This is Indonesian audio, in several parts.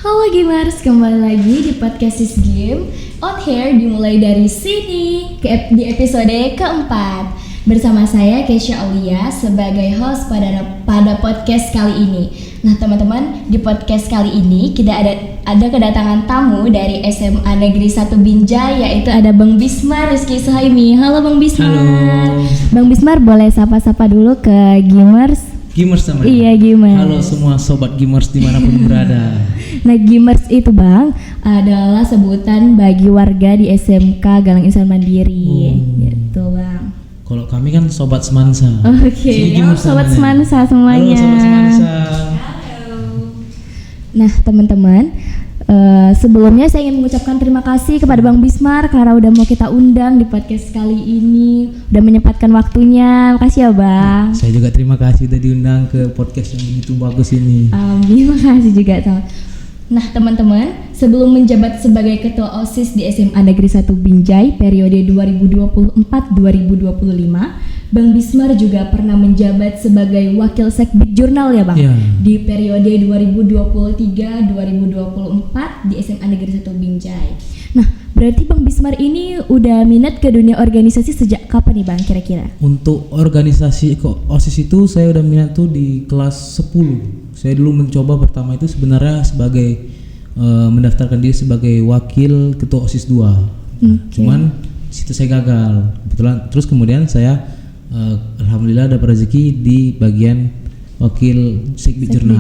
Halo gamers, kembali lagi di podcast Sis Game On Hair dimulai dari sini di episode keempat. Bersama saya Kesha Aulia sebagai host pada podcast kali ini. Nah teman-teman, di podcast kali ini kita ada kedatangan tamu dari SMA Negeri 1 Binjai, yaitu ada Bang Bismar Rizky Suhaimi. Halo Bang Bismar. Halo. Bang Bismar boleh sapa-sapa dulu ke gamers? Gamers namanya? Iya, gamers. Halo semua sobat gamers dimanapun berada. Nah, gamers itu Bang adalah sebutan bagi warga di SMK Galang Insan Mandiri. Gitu Bang. Kalau kami kan sobat semansa. Oke, sobat semansa semuanya. Halo sobat semansa. Nah teman-teman, sebelumnya saya ingin mengucapkan terima kasih kepada Bang Bismar karena udah mau kita undang di podcast kali ini, udah menyempatkan waktunya. Makasih ya Bang. Saya juga terima kasih udah diundang ke podcast yang begitu bagus ini. Terima kasih juga teman. Nah teman-teman, sebelum menjabat sebagai Ketua OSIS di SMA Negeri 1 Binjai periode 2024-2025, Bang Bismar juga pernah menjabat sebagai Wakil Sekbid Jurnal ya Bang? Ya. Di periode 2023-2024 di SMA Negeri 1 Binjai. Nah, berarti Bang Bismar ini udah minat ke dunia organisasi sejak kapan nih Bang kira-kira? Untuk organisasi OSIS itu saya udah minat tuh di kelas 10. Saya dulu mencoba pertama itu sebenarnya sebagai mendaftarkan diri sebagai wakil ketua OSIS 2. Cuman situ saya gagal. Kebetulan terus kemudian saya alhamdulillah dapat rezeki di bagian wakil Sekbid Jurnal.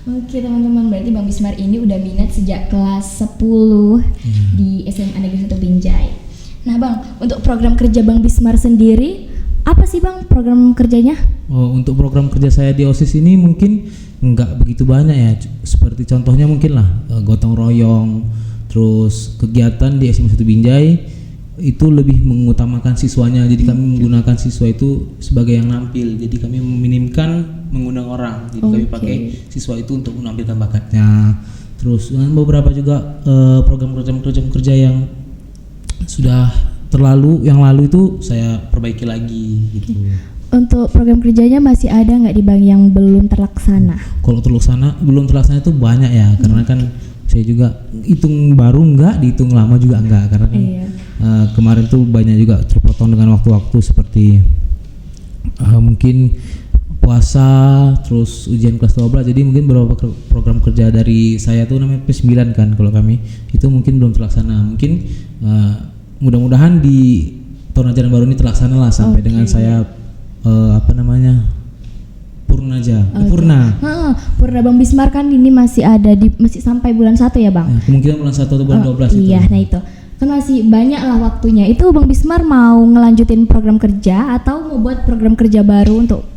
Oke teman-teman, berarti Bang Bismar ini udah minat sejak kelas 10 di SMA Negeri 1 Binjai. Nah Bang, untuk program kerja Bang Bismar sendiri, apa sih Bang program kerjanya? Untuk program kerja saya di OSIS ini mungkin nggak begitu banyak ya. Seperti contohnya mungkin lah gotong royong, terus kegiatan di SMA 1 Binjai itu lebih mengutamakan siswanya. Jadi kami menggunakan siswa itu sebagai yang nampil. Jadi kami meminimkan mengundang orang. Jadi kami pakai siswa itu untuk menampilkan bakatnya. Terus dengan beberapa juga program-program kerja yang sudah yang lalu itu saya perbaiki lagi gitu. Untuk program kerjanya masih ada nggak di Bang yang belum terlaksana? Kalau belum terlaksana itu banyak ya, karena kan saya juga hitung baru enggak, dihitung lama juga enggak, karena kan kemarin tuh banyak juga terpotong dengan waktu-waktu seperti mungkin puasa, terus ujian kelas 12. Jadi mungkin beberapa program kerja dari saya tuh namanya P9 kan kalau kami, itu mungkin belum terlaksana. Mungkin mudah-mudahan di tahun ajaran baru ini terlaksana lah sampai dengan saya Purna Bang Bismar kan ini masih sampai bulan 1 ya Bang? Ya, kemungkinan bulan 1 atau bulan 12 itu. Iya, nah itu kan masih banyak lah waktunya. Itu Bang Bismar mau ngelanjutin program kerja atau mau buat program kerja baru untuk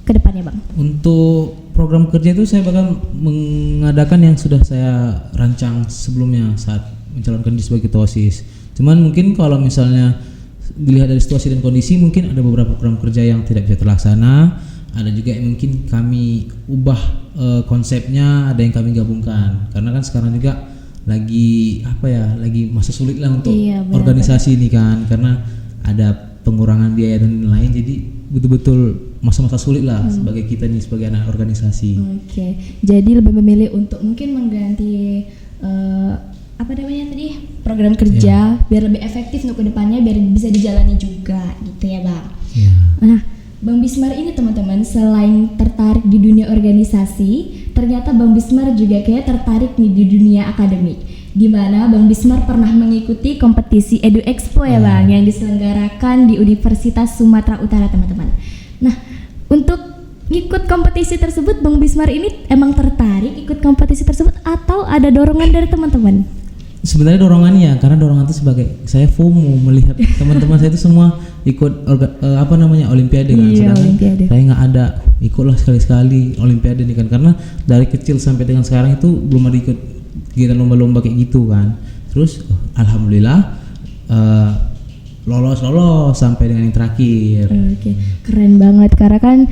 kedepannya Bang? Untuk program kerja itu saya bakal mengadakan yang sudah saya rancang sebelumnya saat mencalonkan diri sebagai ketua OSIS. Cuman mungkin kalau misalnya dilihat dari situasi dan kondisi, mungkin ada beberapa program kerja yang tidak bisa terlaksana, ada juga yang mungkin kami ubah konsepnya, ada yang kami gabungkan. Karena kan sekarang juga lagi masa sulit lah untuk organisasi ini kan, karena ada pengurangan biaya dan lain-lain, jadi betul-betul masa-masa sulit lah sebagai kita nih sebagai anak organisasi. Jadi lebih memilih untuk mungkin mengganti program kerja biar lebih efektif untuk kedepannya, biar bisa dijalani juga gitu ya Bang. Nah Bang Bismar ini teman-teman selain tertarik di dunia organisasi, ternyata Bang Bismar juga kayak tertarik nih di dunia akademik, di mana Bang Bismar pernah mengikuti kompetisi Edu Expo ya Bang, yang diselenggarakan di Universitas Sumatera Utara teman-teman. Nah untuk ikut kompetisi tersebut Bang Bismar ini emang tertarik ikut kompetisi tersebut atau ada dorongan dari teman-teman? Sebenarnya dorongannya, karena dorongan itu sebagai saya FOMO melihat teman-teman saya itu semua ikut olimpiade kan, sedangkan saya nggak ada. Ikutlah sekali-sekali olimpiade nih kan, karena dari kecil sampai dengan sekarang itu belum ada ikut kegiatan lomba-lomba kayak gitu kan. Terus alhamdulillah lolos sampai dengan yang terakhir. Keren banget, karena kan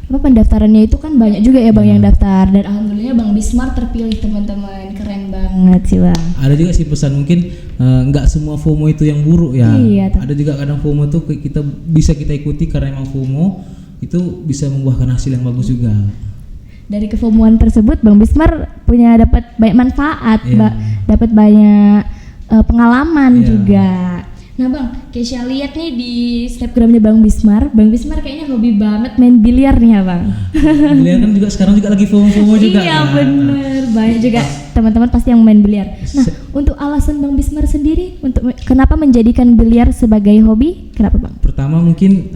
pendaftarannya itu kan banyak juga ya Bang yang daftar, dan alhamdulillah Bang Bismar terpilih teman-teman. Keren banget sih Bang. Ada juga sih pesan, mungkin nggak semua FOMO itu yang buruk ya. Ada juga kadang FOMO tuh kita ikuti karena emang FOMO itu bisa membuahkan hasil yang bagus juga. dari kefomoan tersebut Bang Bismar punya dapat banyak manfaat, dapat banyak pengalaman juga. Nah Bang, Kesha lihat nih di Snapgramnya Bang Bismar kayaknya hobi banget main biliar nih ya Bang. Biliar kan juga sekarang juga lagi FOMO juga. Iya bener, banyak juga teman-teman pasti yang main biliar. Nah untuk alasan Bang Bismar sendiri untuk kenapa menjadikan biliar sebagai hobi, kenapa Bang? Pertama mungkin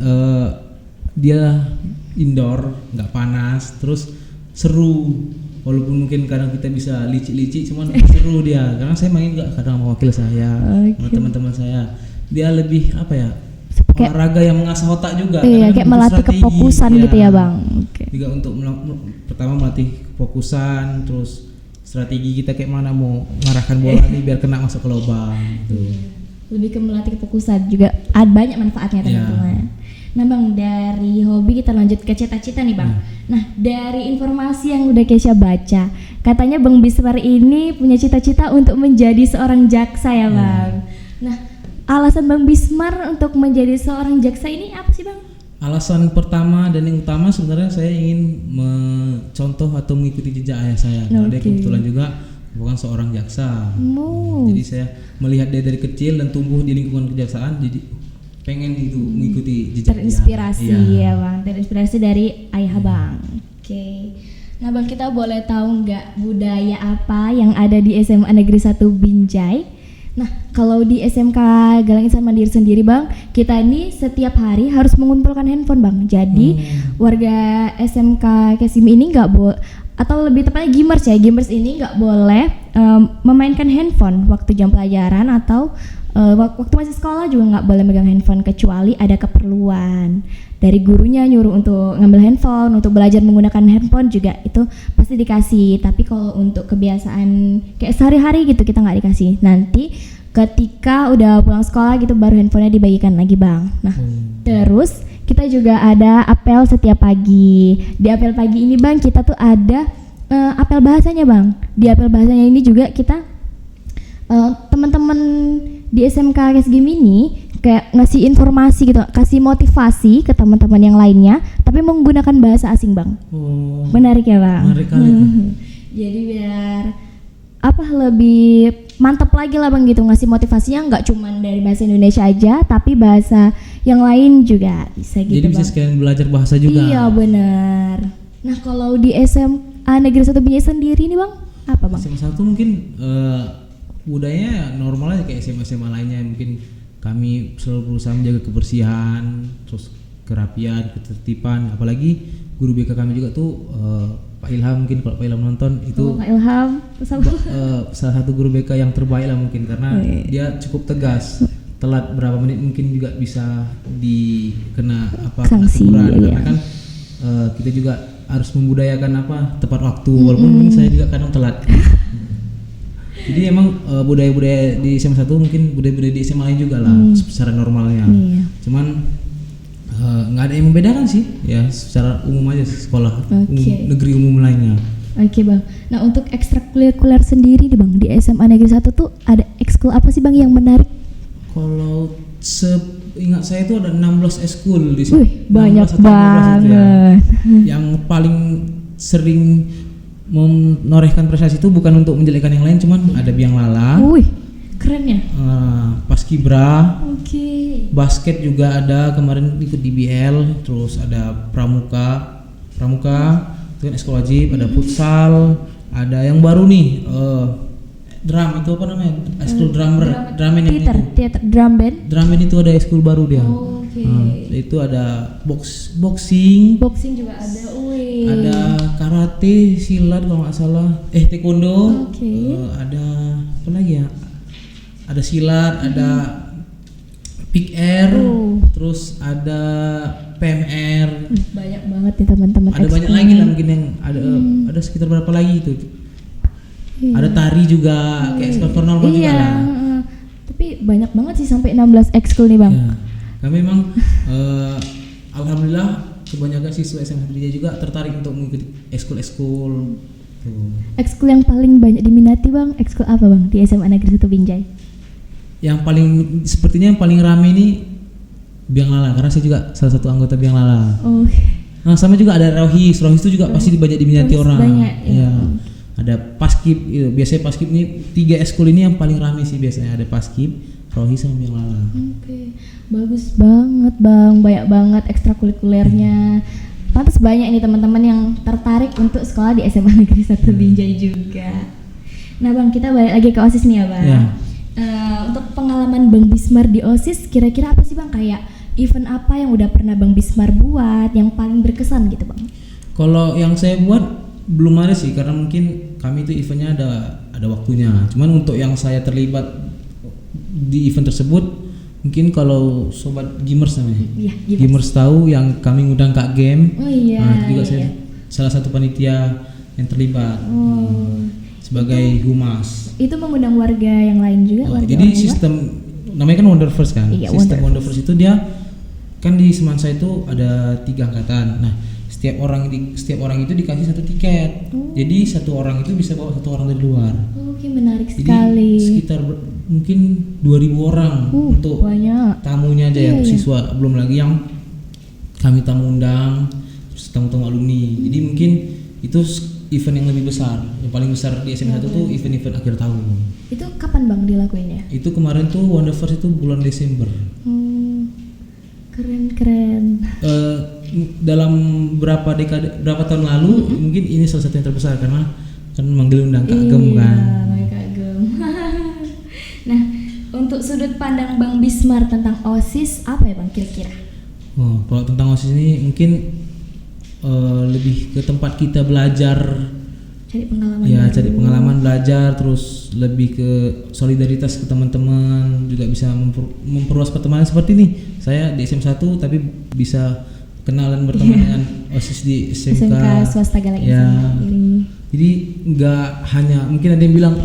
dia indoor, nggak panas, terus seru. Walaupun mungkin kadang kita bisa licik-licik, cuman seru dia. Karena saya main juga kadang sama wakil saya, sama teman-teman saya. Dia lebih apa ya? Olahraga yang mengasah otak juga. Iya, kayak melatih kefokusan gitu ya Bang. Juga untuk pertama melatih kefokusan, terus strategi kita kayak mana mau mengarahkan bola nih biar kena masuk ke lubang. Gitu. Lebih ke melatih kefokusan juga ada banyak manfaatnya teman-teman. Nah Bang, dari hobi kita lanjut ke cita-cita nih Bang. Nah dari informasi yang udah Kesha baca, katanya Bang Bismar ini punya cita-cita untuk menjadi seorang jaksa ya Bang. Nah alasan Bang Bismar untuk menjadi seorang jaksa ini apa sih Bang? Alasan pertama dan yang utama sebenarnya saya ingin mencontoh atau mengikuti jejak ayah saya. Dia kebetulan juga bukan seorang jaksa. Jadi saya melihat dia dari kecil dan tumbuh di lingkungan kejaksaan, jadi pengen itu mengikuti jejak. Terinspirasi ya Bang, terinspirasi dari ayah Bang. Oke. Nah Bang, kita boleh tahu nggak budaya apa yang ada di SMA Negeri 1 Binjai? Nah kalau di SMK Galang Insan Mandiri sendiri Bang, kita ini setiap hari harus mengumpulkan handphone Bang. Jadi warga SMK Kesim ini nggak boleh, atau lebih tepatnya gamers ini nggak boleh memainkan handphone waktu jam pelajaran atau waktu masih sekolah juga nggak boleh megang handphone kecuali ada keperluan dari gurunya nyuruh untuk ngambil handphone, untuk belajar menggunakan handphone juga itu pasti dikasih. Tapi kalau untuk kebiasaan kayak sehari-hari gitu kita nggak dikasih. Nanti ketika udah pulang sekolah gitu baru handphonenya dibagikan lagi Bang. Nah terus kita juga ada apel setiap pagi. Di apel pagi ini Bang kita tuh ada apel bahasanya Bang. Di apel bahasanya ini juga kita teman-teman di SMK Kesgim ini kayak ngasih informasi gitu, kasih motivasi ke teman-teman yang lainnya, tapi menggunakan bahasa asing Bang. Menarik ya Bang. Menarik kali. Jadi biar lebih mantap lagi lah Bang gitu, ngasih motivasinya nggak cuma dari bahasa Indonesia aja, tapi bahasa yang lain juga bisa gitu. Jadi bisa sekalian belajar bahasa juga. Iya benar. Nah kalau di SMA Negeri 1 Binjai sendiri nih Bang, apa Bang? SMA 1 mungkin budayanya normal aja kayak SMA lainnya. Mungkin kami selalu berusaha menjaga kebersihan, terus kerapian, ketertiban. Apalagi guru BK kami juga tuh Pak Ilham, mungkin kalau Pak Ilham nonton itu Pak Ilham salah satu guru BK yang terbaik lah mungkin, karena dia cukup tegas. Telat berapa menit mungkin juga bisa dikena sanksi, teguran. Karena kan kita juga harus membudayakan tepat waktu, walaupun saya juga kadang telat. Jadi emang budaya-budaya di SMA 1 mungkin budaya-budaya di SMA lain juga lah secara normalnya. Cuman nggak ada yang membedakan sih ya, secara umum aja sekolah negeri umum lainnya. Oke Bang. Nah untuk ekstrakurikuler sendiri nih Bang di SMA Negeri 1 tuh ada ekskul apa sih Bang yang menarik? Kalau ingat saya itu ada 16 ekskul di sini. Banyak banget. Yang paling sering menorehkan prestasi itu bukan untuk menjelekkan yang lain, cuman ada biang lala. Keren ya. Paskibra. Basket juga ada kemarin ikut DBL, terus ada pramuka itu kan ekskul wajib, ada futsal, ada yang baru nih drum itu apa namanya? Ekskul drumen yang Theater drum band. Drum band itu ada ekskul baru dia. Itu ada boxing juga ada. Ada karate, silat kalau nggak salah, taekwondo. Ada apa lagi ya? Ada silat, ada pick air, terus ada PMR. Banyak banget nih teman-teman. Ada banyak lagi lah mungkin yang ada sekitar berapa lagi itu. Ada tari juga, kayak ekskul normal juga lah. Tapi banyak banget sih sampai 16 ekskul nih Bang. Kami memang alhamdulillah kebanyakan siswa SMA Binjai juga tertarik untuk mengikuti ekskul-ekskul. Ekskul yang paling banyak diminati Bang, ekskul apa Bang di SMA Negeri 1 Binjai? Yang paling rame ini biang lala, karena saya juga salah satu anggota biang lala. Nah, sama juga ada rohis itu juga pasti banyak diminati Rohis orang. banyak, ya. Ada paskib, biasanya paskib ini 3 eskul ini yang paling ramai sih biasanya, ada paskib, rohis sama biang lala. Oke, bagus banget Bang, banyak banget ekstrakurikulernya. Pantas banyak nih teman-teman yang tertarik untuk sekolah di SMA Negeri 1 Binjai juga. Nah Bang, kita balik lagi ke OSIS nih ya Bang. Ya. Untuk pengalaman Bang Bismar di OSIS, kira-kira apa sih Bang, kayak event apa yang udah pernah Bang Bismar buat yang paling berkesan gitu Bang? Kalau yang saya buat belum ada sih, karena mungkin kami itu eventnya ada waktunya. Cuman untuk yang saya terlibat di event tersebut, mungkin kalau sobat Gamers namanya. Iya, Gamers tahu yang kami ngundang Kak Game. Oh iya. Nah, itu juga saya iya. salah satu panitia yang terlibat. Sebagai humas. Itu mengundang warga yang lain juga, warga Jadi orang luar? sistem namanya kan Wonderverse kan. Iya, Sistem Wonderverse. Wonderverse itu dia kan di Semansa itu ada 3 angkatan. Nah, setiap orang itu dikasih 1 tiket. Jadi 1 orang itu bisa bawa 1 orang dari luar. Oke, menarik Jadi sekali. sekitar mungkin 2000 orang untuk Banyak. tamunya aja Iya, yang iya. siswa, belum lagi yang kami tamu undang, terus tamu-tamu alumni. Jadi mungkin itu event yang lebih besar. Yang paling besar di SMA 1 tuh event-event akhir tahun. Itu kapan Bang dilakuinnya? Itu kemarin tuh Wonderverse itu bulan Desember. Keren. Dalam berapa tahun lalu mungkin ini salah satu yang terbesar karena kan manggil undang Kak Gem kan. Iya, Kak Gem. Nah, untuk sudut pandang Bang Bismar tentang OSIS apa ya Bang kira-kira? Kalau tentang OSIS ini mungkin lebih ke tempat kita belajar, Cari pengalaman. ya baru. cari pengalaman, belajar, terus lebih ke solidaritas ke teman-teman, juga bisa memperluas pertemanan seperti ini. Saya di SM1 tapi bisa kenalan berteman dengan OSIS di SMK swasta Galang ya. ini. Jadi nggak hanya mungkin ada yang bilang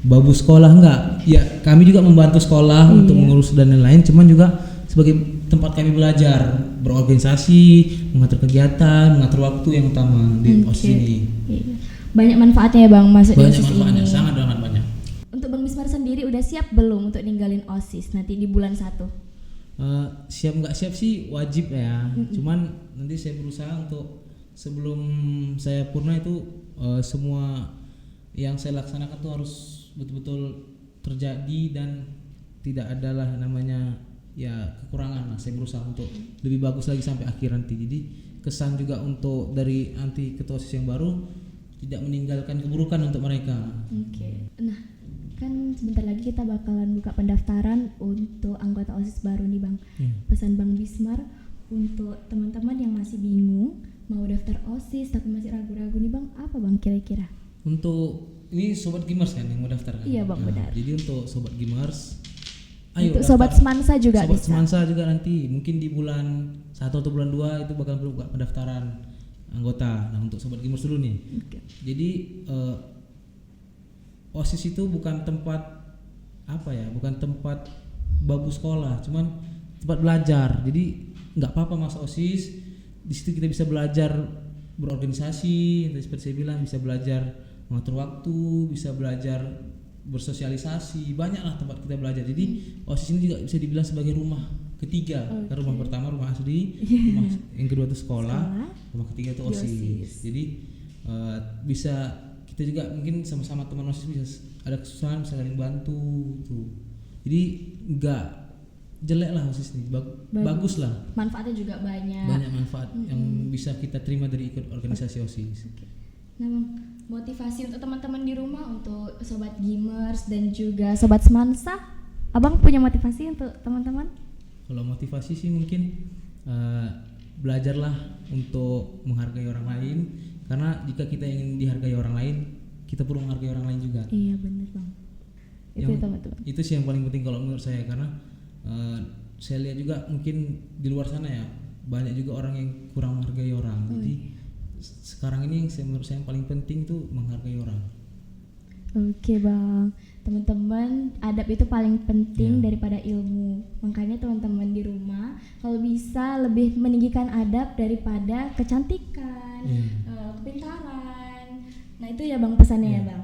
babu sekolah, enggak. Ya kami juga membantu sekolah untuk mengurus dan lain-lain, cuman juga sebagai tempat kami belajar, berorganisasi, mengatur kegiatan, mengatur waktu yang utama di OSIS ini. Iya. Banyak manfaatnya ya Bang masuk di Banyak OSIS manfaatnya, ini. sangat banyak. Untuk Bang Bismar sendiri udah siap belum untuk ninggalin OSIS nanti di bulan 1? Siap nggak siap sih wajib ya. Cuman nanti saya berusaha untuk sebelum saya purna itu semua yang saya laksanakan tuh harus betul-betul terjadi dan tidak adalah namanya ya kekurangan lah. Saya berusaha untuk lebih bagus lagi sampai akhir nanti. Jadi kesan juga untuk dari nanti ketua OSIS yang baru tidak meninggalkan keburukan untuk mereka. Oke. Nah, kan sebentar lagi kita bakalan buka pendaftaran untuk anggota OSIS baru nih Bang. Pesan Bang Bismar untuk teman-teman yang masih bingung mau daftar OSIS tapi masih ragu-ragu nih Bang, apa Bang kira-kira? Untuk ini sobat Gamers kan yang mau daftar kan? Iya Bang, benar. Jadi untuk sobat Gamers, ayo Untuk daftar. sobat Semansa juga Sobat bisa. Semansa juga nanti mungkin di bulan 1 atau bulan 2 itu bakal buka pendaftaran anggota. Nah untuk sobat Gamers dulu nih. Oke. Jadi OSIS itu bukan tempat bukan tempat babu sekolah, cuman tempat belajar. Jadi nggak apa-apa masuk OSIS, di situ kita bisa belajar berorganisasi, seperti saya bilang, bisa belajar mengatur waktu, bisa belajar bersosialisasi, banyaklah tempat kita belajar. Jadi OSIS ini juga bisa dibilang sebagai rumah ketiga. Karena rumah pertama rumah asli, rumah yang kedua itu sekolah, rumah ketiga itu OSIS. Jadi bisa kita juga mungkin sama-sama teman OSIS bisa ada kesusahan bisa saling bantu tuh. Jadi enggak jelek lah OSIS ini, bagus lah. Manfaatnya juga banyak. Banyak manfaat yang bisa kita terima dari ikut organisasi OSIS. Nah Bang, motivasi untuk teman-teman di rumah, untuk sobat Gamers dan juga sobat Semansa, Abang punya motivasi untuk teman-teman? Kalau motivasi sih mungkin belajarlah untuk menghargai orang lain, karena jika kita ingin dihargai orang lain, kita perlu menghargai orang lain juga. Iya benar Bang. Itu teman-teman. Itu sih yang paling penting kalau menurut saya, karena saya lihat juga mungkin di luar sana ya banyak juga orang yang kurang menghargai orang. Jadi sekarang ini menurut saya yang paling penting tuh menghargai orang. Oke Bang, teman-teman, adab itu paling penting daripada ilmu. Makanya teman-teman di rumah kalau bisa lebih meninggikan adab daripada kecantikan, kepintaran. Nah itu ya Bang pesannya ya Bang.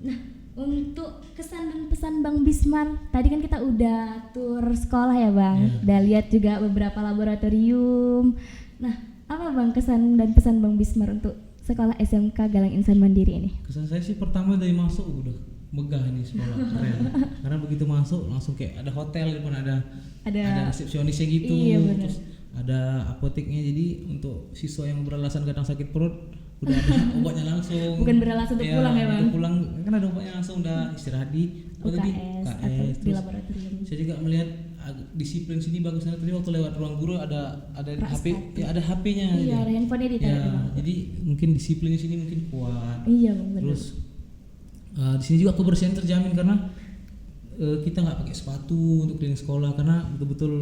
Nah untuk kesan dan pesan Bang Bismar, tadi kan kita udah tur sekolah ya Bang, udah lihat juga beberapa laboratorium. Nah Apa Bang kesan dan pesan Bang Bismar untuk sekolah SMK Galang Insan Mandiri ini? Kesan saya sih pertama dari masuk udah megah ini sekolah, keren. Karena begitu masuk langsung kayak ada hotel di depan, ada resepsionisnya gitu, Iya, bener. terus ada apoteknya, jadi untuk siswa yang beralasan kadang sakit perut udah ada obatnya langsung. Bukan beralasan untuk pulang ya Bang? Untuk pulang kan ada obatnya langsung, udah istirahat di UKS atau di Terus laboratorium. saya juga melihat disiplin sini bagusnya. Tadi waktu lewat ruang guru ada Rak HP, sepatu. ya ada HP-nya. Iya, ada handphonenya ditaruh Ya, di bawah. jadi mungkin disiplin di sini mungkin kuat. Iya Bang, benar. Terus di sini juga kebersihan terjamin karena kita nggak pakai sepatu untuk keliling sekolah karena betul-betul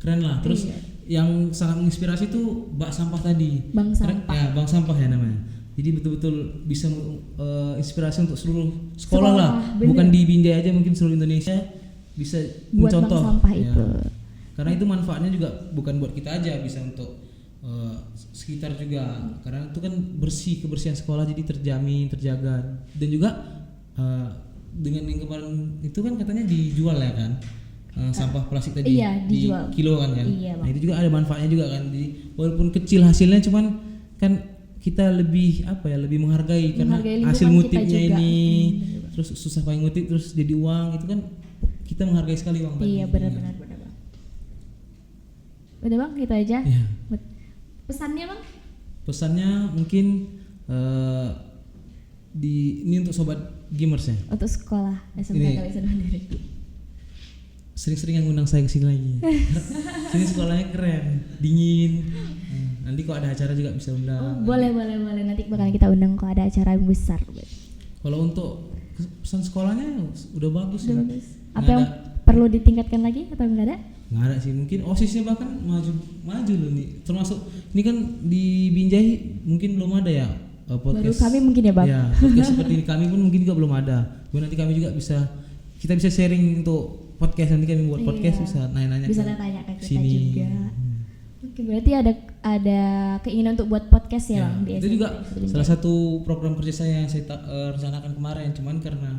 keren lah. Terus Iya. yang sangat menginspirasi tuh bak sampah tadi. Bank sampah. Ya, bank sampah ya namanya. Jadi betul-betul bisa inspirasi untuk seluruh sekolah lah, bener. bukan di Binjai aja, mungkin seluruh Indonesia bisa Buat bank mencontoh. sampah Ya. itu. Karena itu manfaatnya juga bukan buat kita aja, bisa untuk sekitar juga. Karena itu kan bersih, kebersihan sekolah jadi terjamin, terjaga. Dan juga dengan yang kemarin itu kan katanya dijual ya kan, sampah plastik tadi iya, dijual. di kilo kan. Iya, Bang. Nah itu juga ada manfaatnya juga kan. Jadi walaupun kecil hasilnya, cuman kan kita lebih lebih menghargai karena Menghargai lingkungan hasil kita ngutipnya juga. ini, Bener. terus susah payah ngutip terus jadi uang, itu kan kita menghargai sekali uang tadi. Iya, benar-benar Bang. Udah Bang, gitu aja. Iya. Pesannya Bang? Pesannya mungkin ini untuk sobat gamers ya. Untuk sekolah SMK Ini. Galang Insan Mandiri. Sering-sering yang ngundang saya ke sini lagi. Sini sekolahnya keren, dingin. Nanti kok ada acara juga bisa undang. Oh, boleh. Nanti bakalan kita undang kalau ada acara yang besar. Kalau untuk pesan sekolahnya udah bagus Udah ya. bagus. Nggak Apa yang perlu ditingkatkan lagi atau enggak ada? Nggak ada sih, mungkin OSISnya bahkan maju loh nih. Termasuk ini kan di Binjai mungkin belum ada ya podcast. Baru kami mungkin ya Bang. Ya, podcast seperti ini kami pun mungkin juga belum ada. Nanti kami juga kita bisa sharing untuk podcast, nanti kami buat podcast Iya. bisa nanya-nanya. Bisa ke tanya ke kita sini. juga. Oke, berarti ada keinginan untuk buat podcast ya, Ya, Bang di itu SMP juga Binjai. salah satu program kerja saya yang saya rencanakan kemarin, cuman karena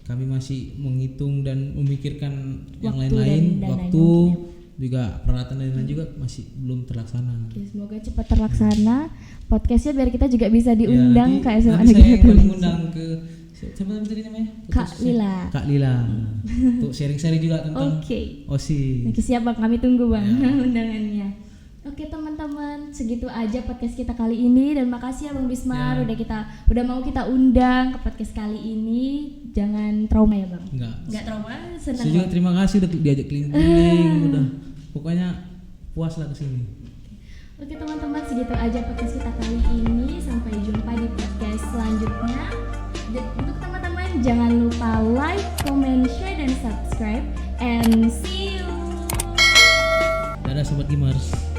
kami masih menghitung dan memikirkan yang Waktu lain-lain, dan dananya waktu mungkin juga peralatan dan lain-lain juga masih belum terlaksana. Oke, semoga cepat terlaksana podcastnya biar kita juga bisa diundang Ya, ke SMA nanti saya Negeri yang paling Tulis. undang ke siapa tadi namanya? Kak Lila. Kak Lila. Untuk sharing-sharing juga tentang Oke. OSIS. Oke, siap Bang, kami tunggu Bang Ya. undangannya. Oke teman-teman, segitu aja podcast kita kali ini dan makasih ya Bang Bismar Ya. udah mau kita undang ke podcast kali ini. Jangan trauma ya Bang. Enggak. Trauma, senang. Saya juga Bang. terima kasih udah diajak keliling-keliling, udah pokoknya puas lah kesini. Oke teman-teman, segitu aja podcast kita kali ini. Sampai jumpa di podcast selanjutnya. Dan untuk teman-teman jangan lupa like, comment, share, dan subscribe. And see you. Dadah sobat gamers.